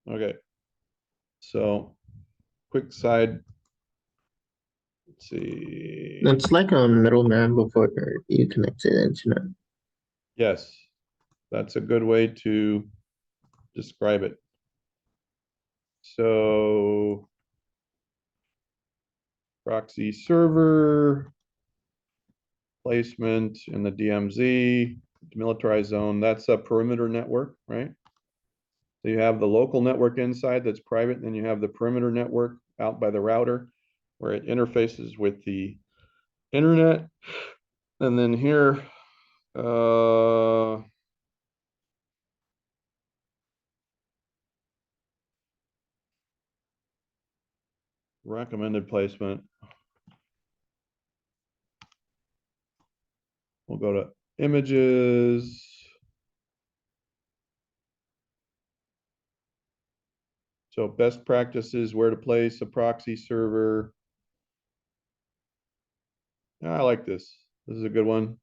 Okay, so quick side. Let's see. It's like a middleman before you connect to the internet. Yes, that's a good way to describe it. So proxy server placement in the DMZ, demilitarized zone, that's a perimeter network, right? So you have the local network inside that's private, and then you have the perimeter network out by the router where it interfaces with the internet. And then here, recommended placement. We'll go to images. So best practices, where to place a proxy server. I like this. This is a good one.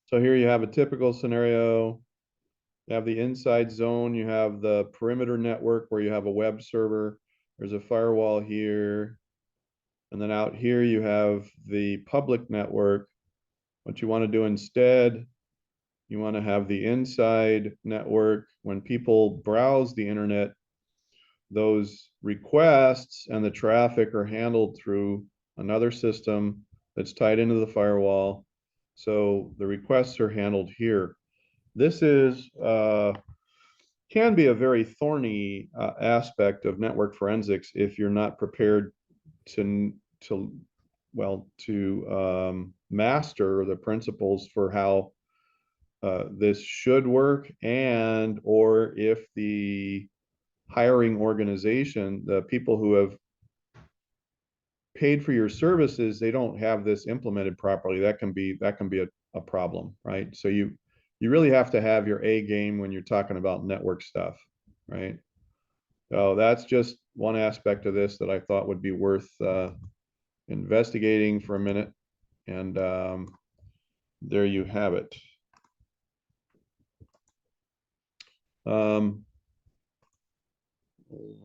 So here you have a typical scenario. You have the inside zone, you have the perimeter network where you have a web server. There's a firewall here. And then out here you have the public network. What you want to do instead, you want to have the inside network. When people browse the internet, those requests and the traffic are handled through another system that's tied into the firewall. So the requests are handled here. This is can be a very thorny aspect of network forensics if you're not prepared to master the principles for how this should work, and or if the hiring organization, the people who have paid for your services, they don't have this implemented properly. That can be a problem, right? So you really have to have your A game when you're talking about network stuff, right? So that's just one aspect of this that I thought would be worth investigating for a minute. And there you have it.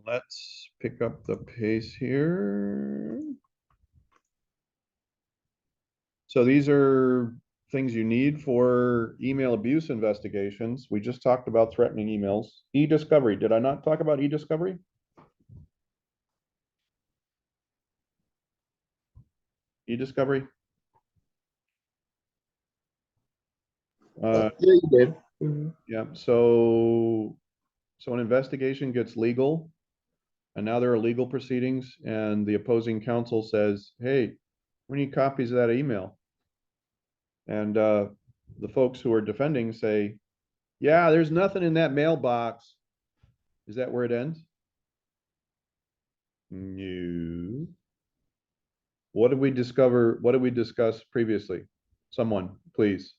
Let's pick up the pace here. So these are things you need for email abuse investigations. We just talked about threatening emails. E-discovery. Did I not talk about e-discovery? E-discovery? Yeah, you did. Mhm. Yeah, so an investigation gets legal, and now there are legal proceedings, and the opposing counsel says, hey, we need copies of that email. And the folks who are defending say, yeah, there's nothing in that mailbox. Is that where it ends? No. What did we discover? What did we discuss previously? Someone, please.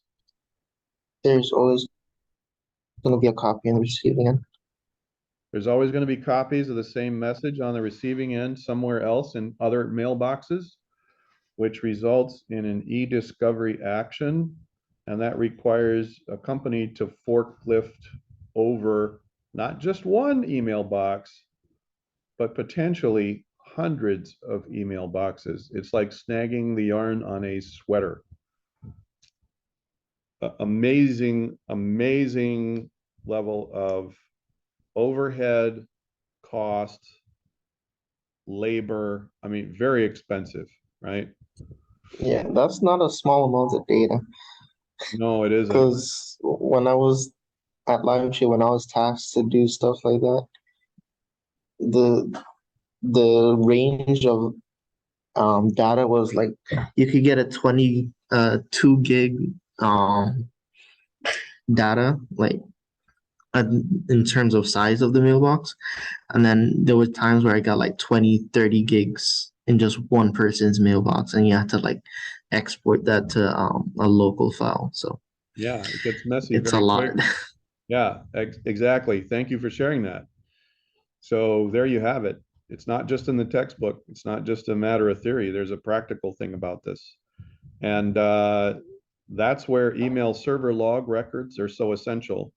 There's always going to be a copy in the receiving end. There's always going to be copies of the same message on the receiving end somewhere else in other mailboxes, which results in an e-discovery action. And that requires a company to forklift over not just one email box, but potentially hundreds of email boxes. It's like snagging the yarn on a sweater. Amazing, amazing level of overhead, cost, labor. I mean, very expensive, right? Yeah, that's not a small amount of data. No, it isn't. Because when I was at LiveShare, when I was tasked to do stuff like that, the range of data was like you could get a 2 gig data, like in terms of size of the mailbox, and then there were times where I got like 20-30 gigs in just one person's mailbox, and you had to like export that to a local file. So yeah, it gets messy it's a very lot. quick. Yeah, exactly. Thank you for sharing that. So there you have it. It's not just in the textbook. It's not just a matter of theory. There's a practical thing about this. And that's where email server log records are so essential.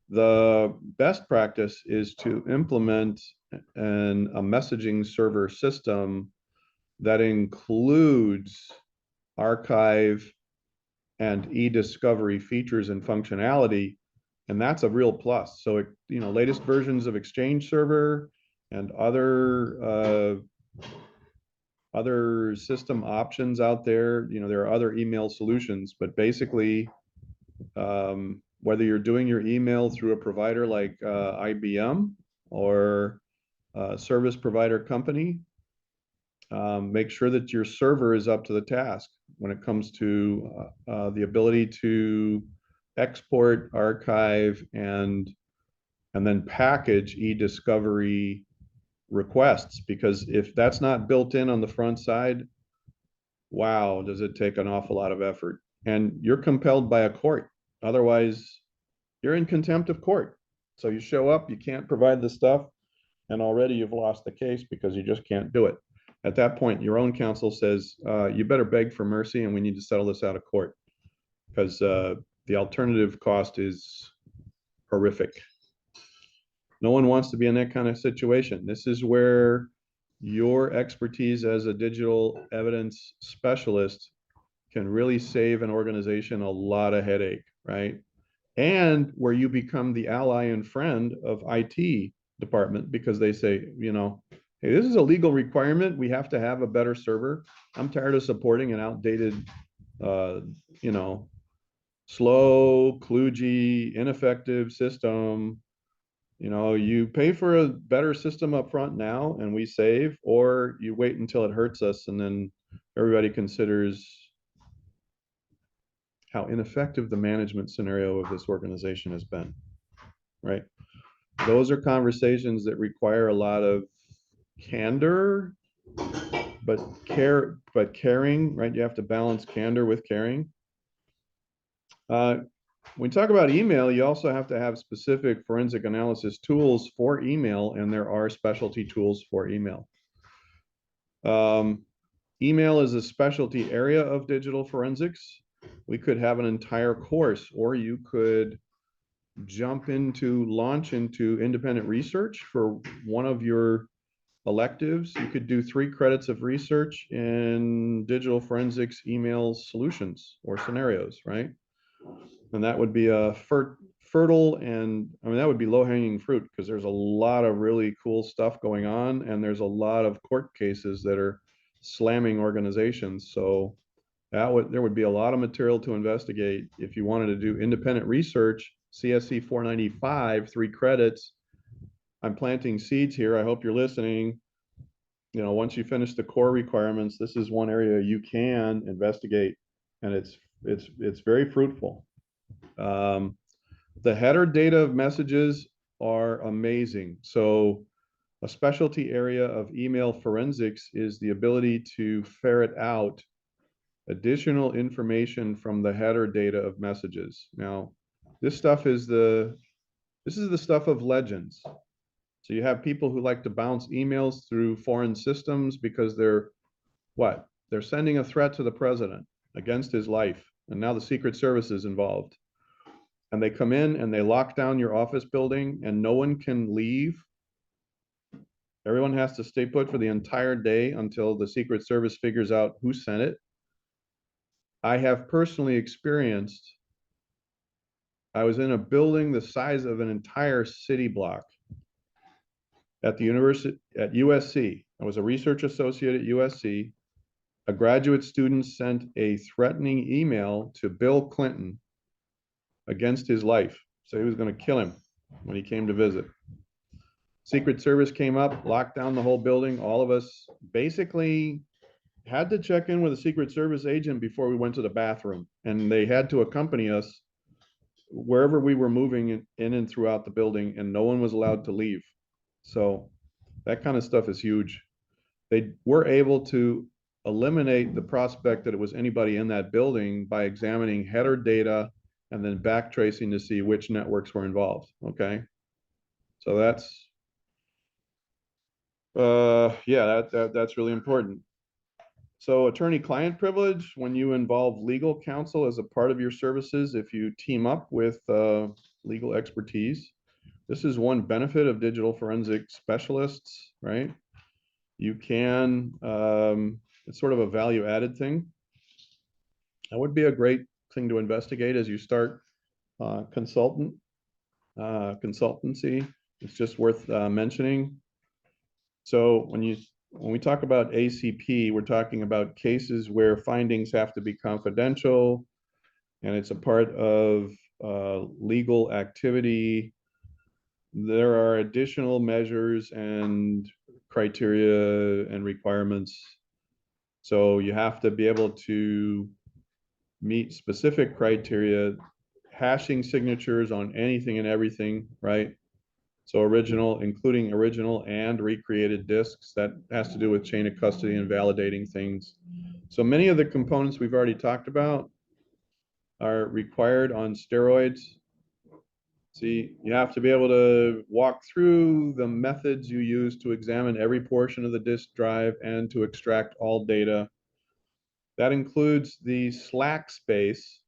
The best practice is to implement a messaging server system that includes archive and e-discovery features and functionality, and that's a real plus. So latest versions of Exchange Server and other system options out there, there are other email solutions, but basically whether you're doing your email through a provider like IBM or a service provider company, make sure that your server is up to the task when it comes to the ability to export, archive, and then package e-discovery requests. Because if that's not built in on the front side, wow, does it take an awful lot of effort. And you're compelled by a court. Otherwise, you're in contempt of court. So you show up, you can't provide the stuff, and already you've lost the case because you just can't do it. At that point, your own counsel says, you better beg for mercy and we need to settle this out of court, because the alternative cost is horrific. No one wants to be in that kind of situation. This is where your expertise as a digital evidence specialist can really save an organization a lot of headache, right? And where you become the ally and friend of IT department, because they say, hey, this is a legal requirement. We have to have a better server. I'm tired of supporting an outdated, slow, kludgy, ineffective system. You pay for a better system up front now and we save, or you wait until it hurts us and then everybody considers how ineffective the management scenario of this organization has been, right? those are conversations that require a lot of candor, but caring, right? You have to balance candor with caring. When we talk about email, you also have to have specific forensic analysis tools for email, and there are specialty tools for email. Email is a specialty area of digital forensics. We could have an entire course, or you could launch into independent research for one of your electives. You could do 3 credits of research in digital forensics email solutions or scenarios, right? And that would be a fertile, and I mean, that would be low-hanging fruit, because there's a lot of really cool stuff going on, and there's a lot of court cases that are slamming organizations. So there would be a lot of material to investigate if you wanted to do independent research. CSC 495, 3 credits. I'm planting seeds here. I hope you're listening. You know, once you finish the core requirements, this is one area you can investigate, and it's very fruitful. The header data of messages are amazing. So a specialty area of email forensics is the ability to ferret out additional information from the header data of messages. Now, this is the stuff of legends. So you have people who like to bounce emails through foreign systems because they're sending a threat to the president against his life, and now the Secret Service is involved. And they come in and they lock down your office building, and no one can leave. Everyone has to stay put for the entire day until the Secret Service figures out who sent it. I have personally experienced, I was in a building the size of an entire city block at the university, at USC. I was a research associate at USC. A graduate student sent a threatening email to Bill Clinton against his life. So he was going to kill him when he came to visit. Secret Service came up, locked down the whole building. All of us basically had to check in with a Secret Service agent before we went to the bathroom, and they had to accompany us wherever we were moving in and throughout the building, and no one was allowed to leave. So that kind of stuff is huge. They were able to eliminate the prospect that it was anybody in that building by examining header data and then backtracing to see which networks were involved. Okay, so that's that's really important. So attorney-client privilege, when you involve legal counsel as a part of your services, if you team up with legal expertise, this is one benefit of digital forensic specialists, right? You can, it's sort of a value-added thing. That would be a great thing to investigate as you start consultancy. It's just worth mentioning. So when we talk about ACP, we're talking about cases where findings have to be confidential, and it's a part of legal activity. There are additional measures and criteria and requirements. So you have to be able to meet specific criteria, hashing signatures on anything and everything, right? So including original and recreated disks. That has to do with chain of custody and validating things. So many of the components we've already talked about are required on steroids. See, you have to be able to walk through the methods you use to examine every portion of the disk drive and to extract all data. That includes the slack space.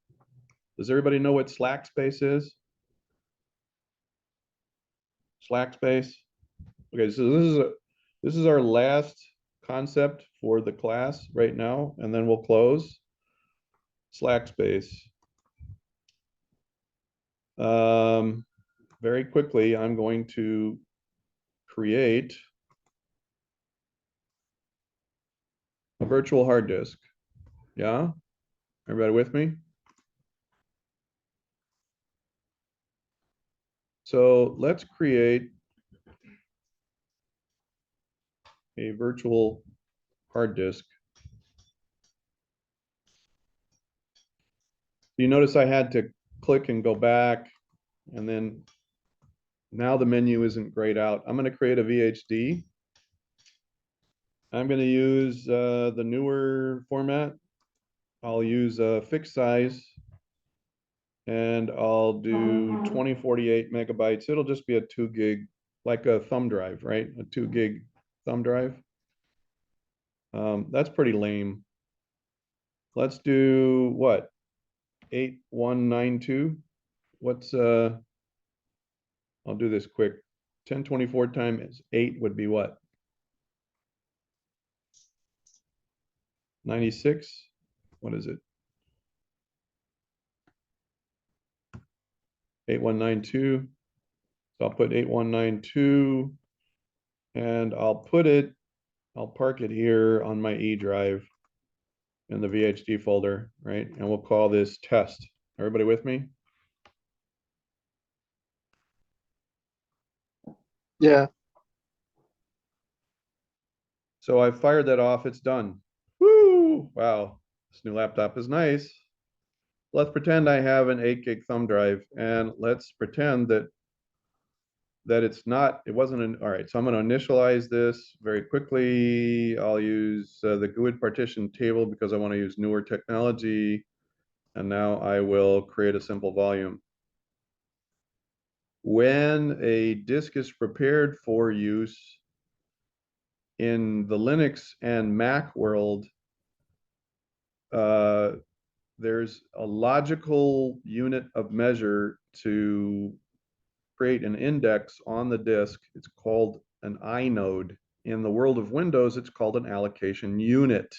Does everybody know what slack space is? Slack space? Okay, so this is our last concept for the class right now, and then we'll close. Slack space. Very quickly, I'm going to create a virtual hard disk. Yeah? Everybody with me? So let's create a virtual hard disk. You notice I had to click and go back, and then Now the menu isn't grayed out. I'm gonna create a VHD. I'm gonna use the newer format. I'll use a fixed size. And I'll do 2048 megabytes. It'll just be a 2 gig, like a thumb drive, right? A 2 gig thumb drive. That's pretty lame. Let's do what? 8192. What's I'll do this quick. 1024 times 8 would be what? 96. What is it? 8192. So I'll put 8192 and I'll park it here on my E drive in the VHD folder, right? And we'll call this test. Everybody with me? Yeah. So I fired that off, it's done. Woo, wow, this new laptop is nice. Let's pretend I have an 8 gig thumb drive and let's pretend that it wasn't an, all right, so I'm gonna initialize this very quickly. I'll use the GUID partition table because I wanna use newer technology. And now I will create a simple volume. When a disk is prepared for use in the Linux and Mac world, there's a logical unit of measure to create an index on the disk. It's called an inode. In the world of Windows, it's called an allocation unit.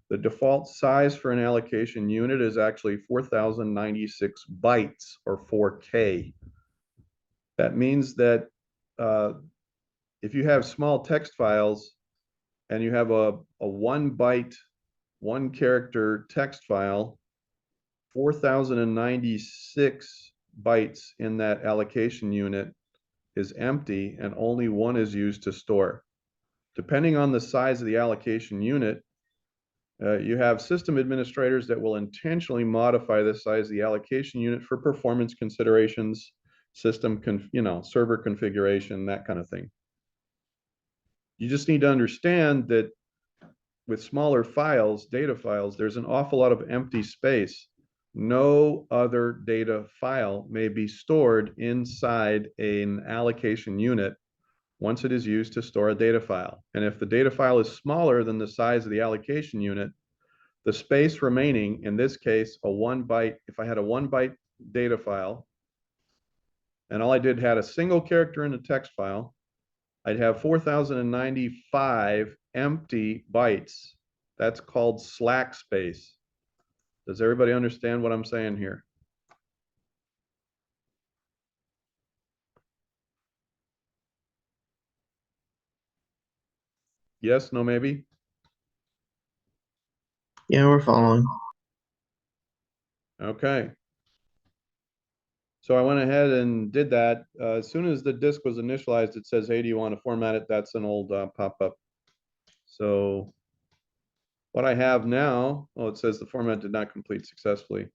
The default size for an allocation unit is actually 4096 bytes or 4K. That means that if you have small text files and you have a 1 byte, 1 character text file, 4096 bytes in that allocation unit is empty and only 1 is used to store. Depending on the size of the allocation unit, you have system administrators that will intentionally modify the size of the allocation unit for performance considerations, server configuration, that kind of thing. You just need to understand that with smaller files, data files, there's an awful lot of empty space. No other data file may be stored inside an allocation unit once it is used to store a data file. And if the data file is smaller than the size of the allocation unit, the space remaining, in this case, a 1 byte, if I had a 1 byte data file, and all I did had a single character in the text file, I'd have 4095 empty bytes. That's called slack space. Does everybody understand what I'm saying here? Yes, no, maybe? Yeah, we're following. Okay. So I went ahead and did that. As soon as the disk was initialized, it says, hey, do you want to format it? That's an old pop-up. So what I have now, oh, it says the format did not complete successfully.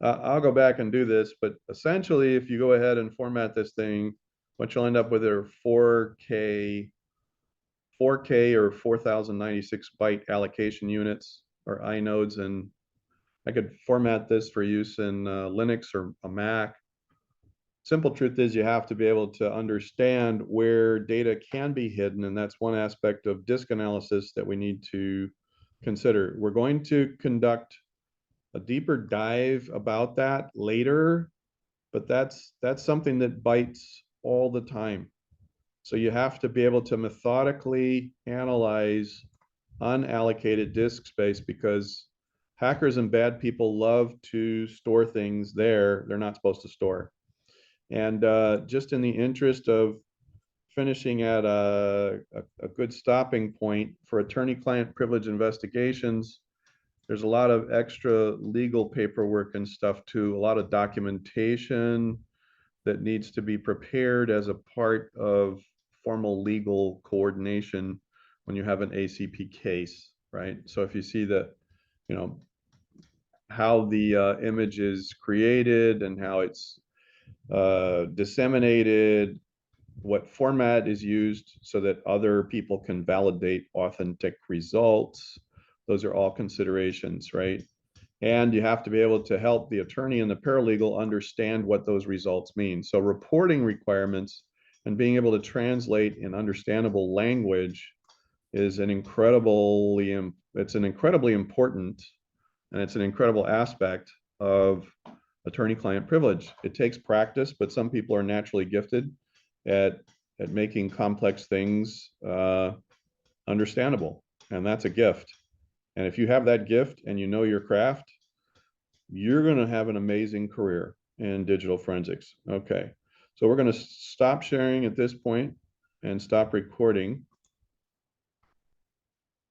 I'll go back and do this, but essentially, if you go ahead and format this thing, what you'll end up with are 4K or 4096 byte allocation units or inodes, and I could format this for use in Linux or a Mac. Simple truth is you have to be able to understand where data can be hidden, and that's one aspect of disk analysis that we need to consider. We're going to conduct a deeper dive about that later, but that's something that bites all the time. So you have to be able to methodically analyze unallocated disk space because hackers and bad people love to store things there they're not supposed to store. And just in the interest of finishing at a good stopping point for attorney-client privilege investigations, there's a lot of extra legal paperwork and stuff too, a lot of documentation that needs to be prepared as a part of formal legal coordination when you have an ACP case, right? So if you see that, you know, how the image is created and how it's disseminated, what format is used so that other people can validate authentic results. Those are all considerations, right? And you have to be able to help the attorney and the paralegal understand what those results mean. So reporting requirements and being able to translate in understandable language is it's an incredibly important, and it's an incredible aspect of attorney-client privilege. It takes practice, but some people are naturally gifted at making complex things understandable, and that's a gift. And if you have that gift and you know your craft, you're going to have an amazing career in digital forensics. Okay, so we're going to stop sharing at this point and stop recording.